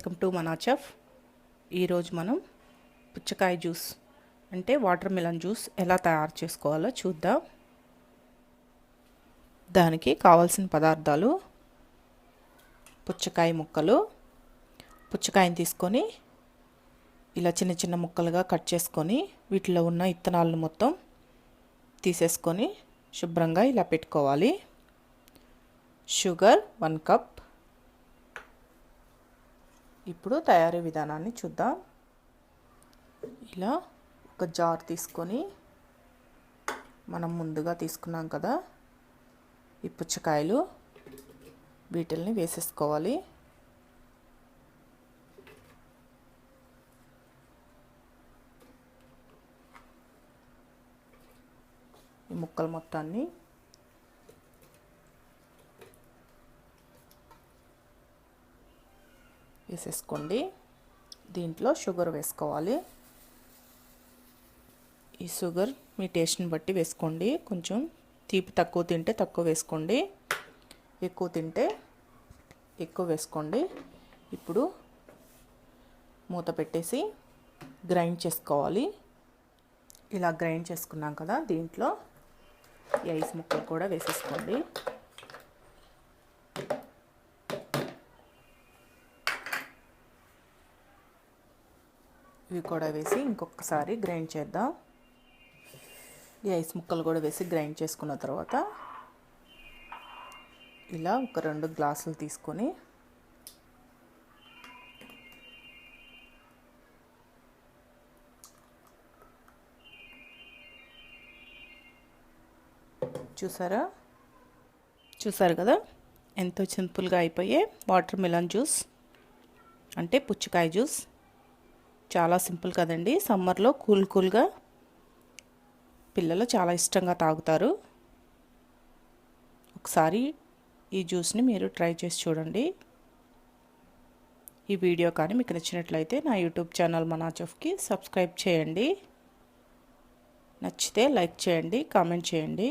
Welcome to మనా chef. ఈరోజు మనం పుచ్చకాయ జ్యూస్ అంటే వాటర్ మిలన్ జ్యూస్ ఎలా తయారు చేసుకోవాలో చూద్దాం. దానికి కావాల్సిన పదార్థాలు: పుచ్చకాయ ముక్కలు. పుచ్చకాయని తీసుకొని ఇలా చిన్న చిన్న ముక్కలుగా కట్ చేసుకొని వీటిలో ఉన్న ఇత్తనాలను మొత్తం తీసేసుకొని శుభ్రంగా ఇలా పెట్టుకోవాలి. Sugar 1 cup. ఇప్పుడు తయారీ విధానాన్ని చూద్దాం. ఇలా ఒక జార్ తీసుకొని మనం ముందుగా తీసుకున్నాం కదా ఈ పుచ్చకాయలు, వీటిల్ని వేసేసుకోవాలి. ఈ ముక్కలు మొత్తాన్ని వేసేసుకోండి. దీంట్లో షుగర్ వేసుకోవాలి. ఈ షుగర్ మీ టేస్ట్ని బట్టి వేసుకోండి. కొంచెం తీపి తక్కువ తింటే తక్కువ వేసుకోండి, ఎక్కువ తింటే ఎక్కువ వేసుకోండి. ఇప్పుడు మూత పెట్టేసి గ్రైండ్ చేసుకోవాలి. ఇలా గ్రైండ్ చేసుకున్నాం కదా, దీంట్లో ఈ ఐస్ ముక్కలు కూడా వేసేసుకోండి. ఇవి కూడా వేసి ఇంకొకసారి గ్రైండ్ చేద్దాం. ఈ ఐస్ ముక్కలు కూడా వేసి గ్రైండ్ చేసుకున్న తర్వాత ఇలా ఒక 2 గ్లాసులు తీసుకొని చూసారు కదా, ఎంతో సింపుల్గా అయిపోయే వాటర్ మిలన్ జ్యూస్ అంటే పుచ్చకాయ జ్యూస్. చాలా సింపుల్ కదండి. సమ్మర్లో కూల్గా పిల్లలు చాలా ఇష్టంగా తాగుతారు. ఒకసారి ఈ జ్యూస్ని మీరు ట్రై చేసి చూడండి. ఈ వీడియో కానీ మీకు నచ్చినట్లయితే నా యూట్యూబ్ ఛానల్ మనా చెఫ్కి సబ్స్క్రైబ్ చేయండి. నచ్చితే లైక్ చేయండి, కామెంట్ చేయండి.